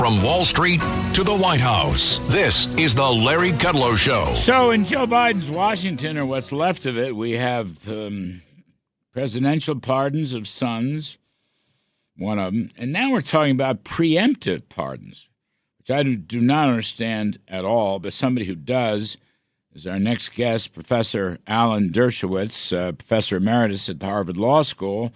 From Wall Street to the White House, this is the Larry Kudlow Show. So in Joe Biden's Washington, or what's left of it, we have presidential pardons of sons, one of them. And now we're talking about preemptive pardons, which I do not understand at all, but somebody who does is our next guest, Professor Alan Dershowitz, Professor Emeritus at the Harvard Law School,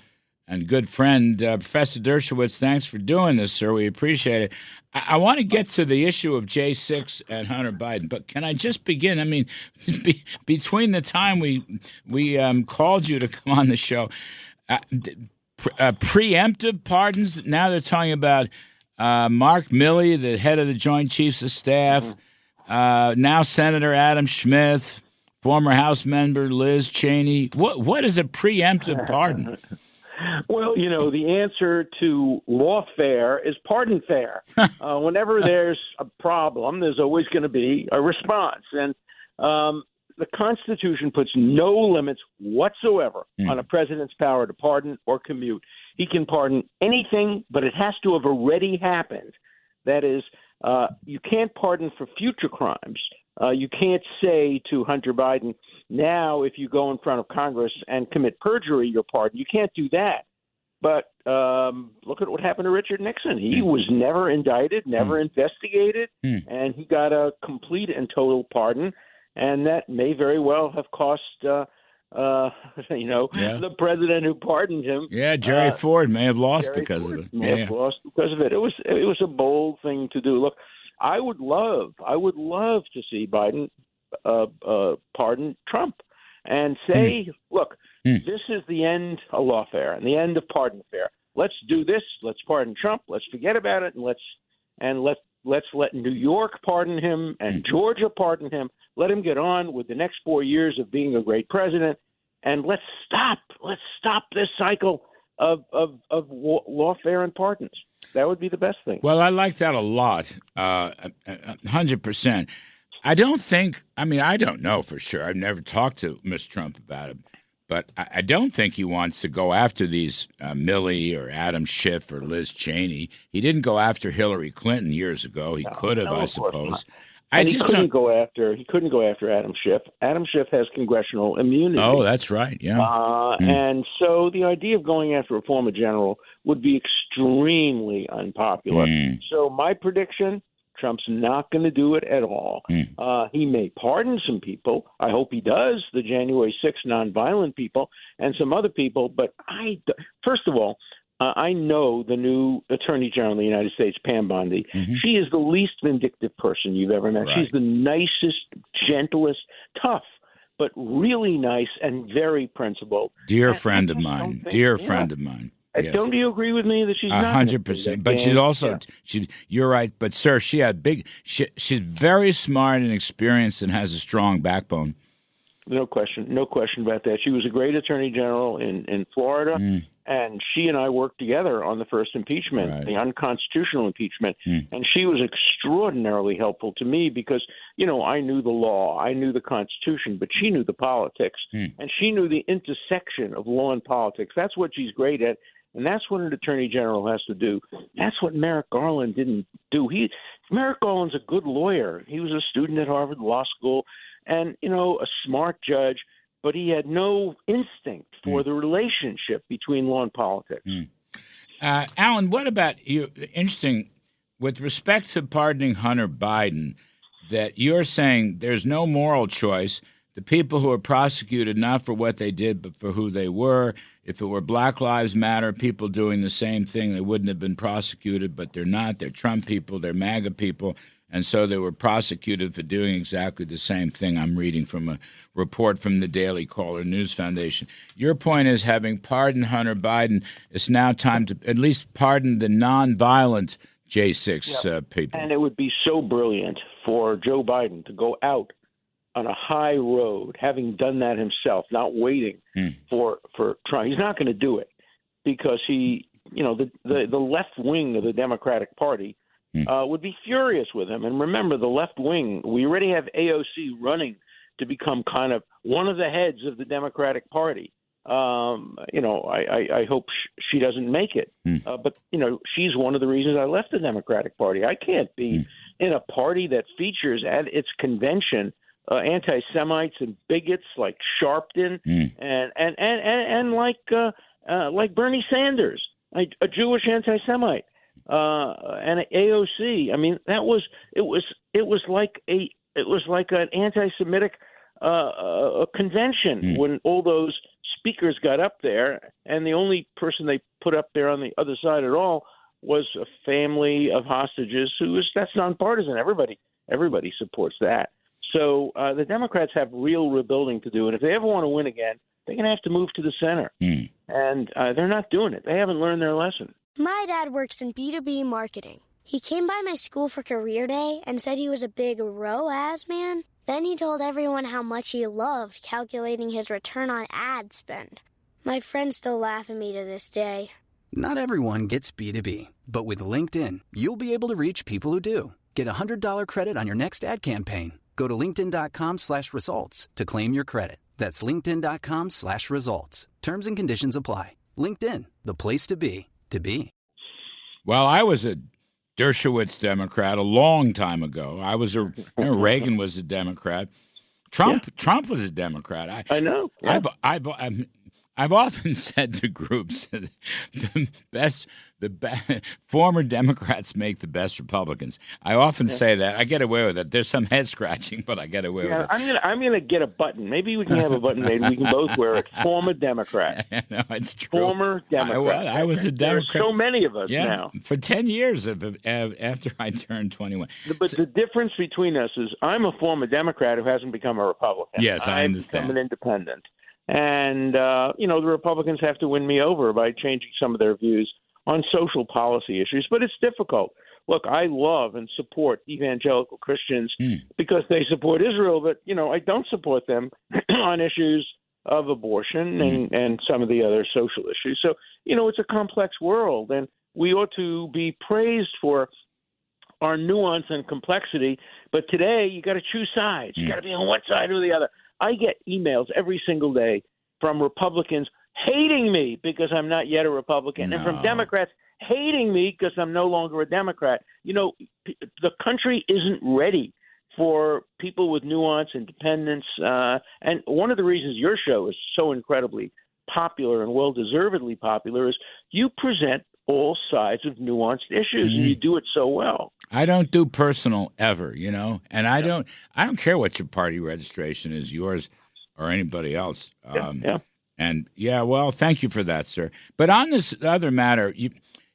and good friend. Professor Dershowitz, thanks for doing this, sir. We appreciate it. I want to get to the issue of J6 and Hunter Biden, but can I just begin? I mean, between the time we called you to come on the show, preemptive pardons, now they're talking about Mark Milley, the head of the Joint Chiefs of Staff, now Senator Adam Smith, former House member Liz Cheney. What is a preemptive pardon? Well, you know, the answer to lawfare is pardon fair. Whenever there's a problem, there's always going to be a response. And the Constitution puts no limits whatsoever on a president's power to pardon or commute. He can pardon anything, but it has to have already happened. That is, you can't pardon for future crimes. You can't say to Hunter Biden, now if you go in front of Congress and commit perjury, you're pardoned. You can't do that. But look at what happened to Richard Nixon. He was never indicted, never investigated, and he got a complete and total pardon. And that may very well have cost, the president who pardoned him. Yeah, Jerry Ford may have lost because of it. May have lost because of it. It was a bold thing to do. Look, I would love to see Biden pardon Trump and say, look, this is the end of lawfare and the end of pardon fair. Let's do this. Let's pardon Trump. Let's forget about it, and let's let New York pardon him and Georgia pardon him. Let him get on with the next 4 years of being a great president, and let's stop this cycle of lawfare and pardons. That would be the best thing. Well, I like that a lot, 100%. I don't know for sure. I've never talked to Mr. Trump about it, but I don't think he wants to go after these Milley or Adam Schiff or Liz Cheney. He didn't go after Hillary Clinton years ago. He could have, I suppose. He couldn't go after Adam Schiff. Adam Schiff has congressional immunity. Oh, that's right. Yeah. And so the idea of going after a former general would be extremely unpopular. So my prediction, Trump's not going to do it at all. He may pardon some people. I hope he does, the January 6th nonviolent people and some other people. But first of all, I know the new Attorney General of the United States, Pam Bondi. She is the least vindictive person you've ever met. Right. She's the nicest, gentlest, tough, but really nice and very principled. Dear friend of mine. Yes. Don't you agree with me that she's not 100%? But she's also, you're right. But sir, she's very smart and experienced and has a strong backbone. No question about that. She was a great attorney general in Florida, and she and I worked together on the first impeachment, the unconstitutional impeachment, and she was extraordinarily helpful to me because, I knew the law, I knew the Constitution, but she knew the politics, and she knew the intersection of law and politics. That's what she's great at, and that's what an attorney general has to do. That's what Merrick Garland didn't do. Merrick Garland's a good lawyer. He was a student at Harvard Law School. And, a smart judge, but he had no instinct for the relationship between law and politics. Alan, what about you? Interesting, with respect to pardoning Hunter Biden, that you're saying there's no moral choice. The people who are prosecuted not for what they did, but for who they were. If it were Black Lives Matter, people doing the same thing, they wouldn't have been prosecuted, but they're not. They're Trump people, they're MAGA people. And so they were prosecuted for doing exactly the same thing. I'm reading from a report from the Daily Caller News Foundation. Your point is, having pardoned Hunter Biden, it's now time to at least pardon the nonviolent J6 people. And it would be so brilliant for Joe Biden to go out on a high road, having done that himself, not waiting for Trump. He's not going to do it because the left wing of the Democratic Party would be furious with him. And remember, the left wing, we already have AOC running to become kind of one of the heads of the Democratic Party. I hope she doesn't make it. But, she's one of the reasons I left the Democratic Party. I can't be in a party that features at its convention anti-Semites and bigots like Sharpton and like Bernie Sanders, a Jewish anti-Semite, and AOC. I mean, it was like an anti-Semitic convention when all those speakers got up there, and the only person they put up there on the other side at all was a family of hostages. That's nonpartisan. Everybody supports that. So the Democrats have real rebuilding to do, and if they ever want to win again, they're going to have to move to the center. And they're not doing it. They haven't learned their lesson. My dad works in B2B marketing. He came by my school for career day and said he was a big ROAS man. Then he told everyone how much he loved calculating his return on ad spend. My friends still laugh at me to this day. Not everyone gets B2B, but with LinkedIn, you'll be able to reach people who do. Get a $100 credit on your next ad campaign. Go to linkedin.com/results to claim your credit. That's linkedin.com/results. Terms and conditions apply. LinkedIn, the place to be, to be. Well, I was a Dershowitz Democrat a long time ago. Reagan was a Democrat. Trump was a Democrat. I know. Yeah. I've often said to groups that former Democrats make the best Republicans. I often say that. I get away with it. There's some head scratching, but I get away with it. I'm gonna get a button. Maybe we can have a button made. We can both wear it. Former Democrat. No, it's true. Former Democrat. I was a Democrat. There's so many of us now. For 10 years after I turned 21. But the difference between us is I'm a former Democrat who hasn't become a Republican. Yes, I understand. I've become an independent. And, the Republicans have to win me over by changing some of their views on social policy issues. But it's difficult. Look, I love and support evangelical Christians because they support Israel. But, I don't support them on issues of abortion and some of the other social issues. So, it's a complex world. And we ought to be praised for our nuance and complexity. But today, you got to choose sides. You got to be on one side or the other. I get emails every single day from Republicans hating me because I'm not yet a Republican, and from Democrats hating me because I'm no longer a Democrat. The country isn't ready for people with nuance, independence, and one of the reasons your show is so incredibly popular and well-deservedly popular is you present all sides of nuanced issues, and you do it so well. I don't do personal ever, and I don't care what your party registration is, yours or anybody else. And well, thank you for that, sir. But on this other matter,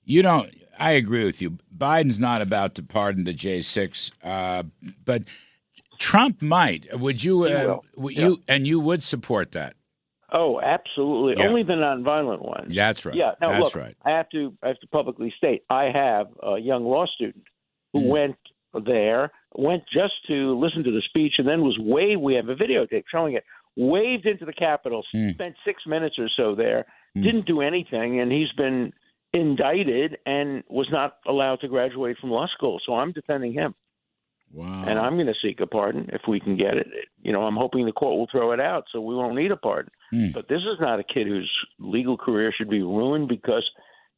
you don't. I agree with you. Biden's not about to pardon the J6, but Trump might. Would you? You would support that? Oh, absolutely. Yeah. Only the nonviolent ones. Yeah, that's right. Yeah. Now, that's look, right. I have to publicly state I have a young law student who went just to listen to the speech and then was waved. We have a videotape showing it. Waved into the Capitol, spent 6 minutes or so there, didn't do anything, and he's been indicted and was not allowed to graduate from law school. So I'm defending him. Wow. And I'm going to seek a pardon if we can get it. I'm hoping the court will throw it out so we won't need a pardon. But this is not a kid whose legal career should be ruined because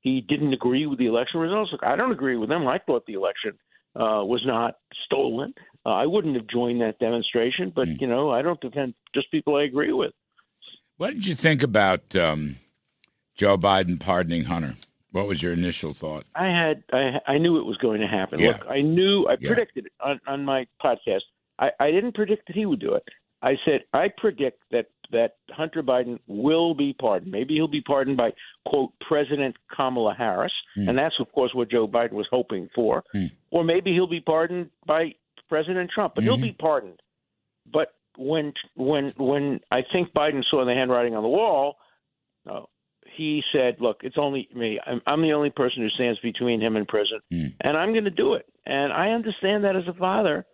he didn't agree with the election results. Look, I don't agree with them. I thought the election was not stolen. I wouldn't have joined that demonstration, but, I don't defend just people I agree with. What did you think about Joe Biden pardoning Hunter? What was your initial thought? I knew it was going to happen. Yeah. Look, I predicted it on my podcast. I didn't predict that he would do it. I said, I predict that Hunter Biden will be pardoned. Maybe he'll be pardoned by, quote, President Kamala Harris. And that's, of course, what Joe Biden was hoping for. Or maybe he'll be pardoned by President Trump. But he'll be pardoned. But when I think Biden saw the handwriting on the wall, he said, look, it's only me. I'm the only person who stands between him and prison. And I'm going to do it. And I understand that as a father.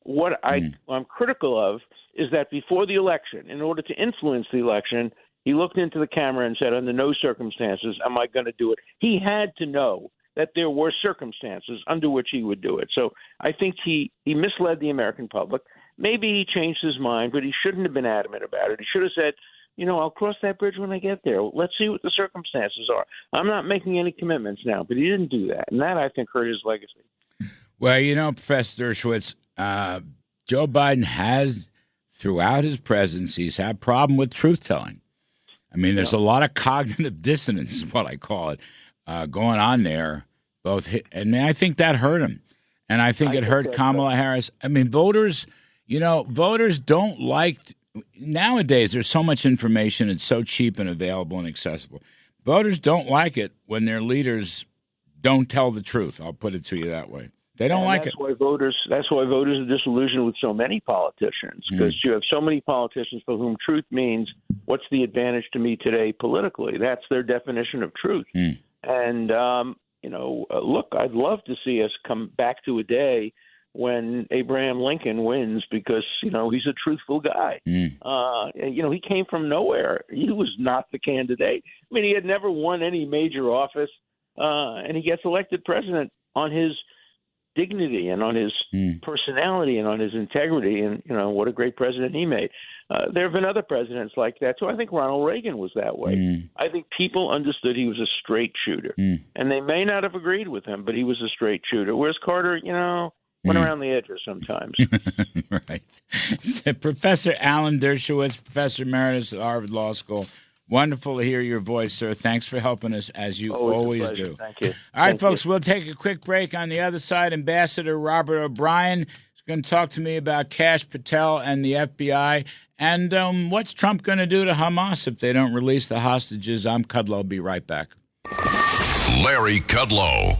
What I'm critical of is that before the election, in order to influence the election, he looked into the camera and said, under no circumstances am I going to do it. He had to know that there were circumstances under which he would do it. So I think he misled the American public. Maybe he changed his mind, but he shouldn't have been adamant about it. He should have said, I'll cross that bridge when I get there. Let's see what the circumstances are. I'm not making any commitments now, but he didn't do that. And that, I think, hurt his legacy. Well, Professor Dershowitz, Joe Biden has, throughout his presidency, he's had a problem with truth-telling. I mean, there's a lot of cognitive dissonance, is what I call it, going on there. And I think that hurt him. And I think it hurt Kamala Harris. I mean, voters don't like – nowadays there's so much information. It's so cheap and available and accessible. Voters don't like it when their leaders don't tell the truth. I'll put it to you that way. They don't like it. That's why voters are disillusioned with so many politicians, because you have so many politicians for whom truth means what's the advantage to me today politically. That's their definition of truth. And, look, I'd love to see us come back to a day when Abraham Lincoln wins because, he's a truthful guy. He came from nowhere. He was not the candidate. I mean, he had never won any major office, and he gets elected president on his dignity and on his personality and on his integrity, and what a great president he made. There have been other presidents like that, so I think Ronald Reagan was that way. I think people understood he was a straight shooter, and they may not have agreed with him, but he was a straight shooter. Whereas Carter, went around the edges sometimes. Right. So, Professor Alan Dershowitz, Professor Emeritus at Harvard Law School. Wonderful to hear your voice, sir. Thanks for helping us, as you always do. Thank you. All right, folks, we'll take a quick break. On the other side, Ambassador Robert O'Brien is going to talk to me about Kash Patel and the FBI and what's Trump going to do to Hamas if they don't release the hostages. I'm Kudlow. I'll be right back. Larry Kudlow.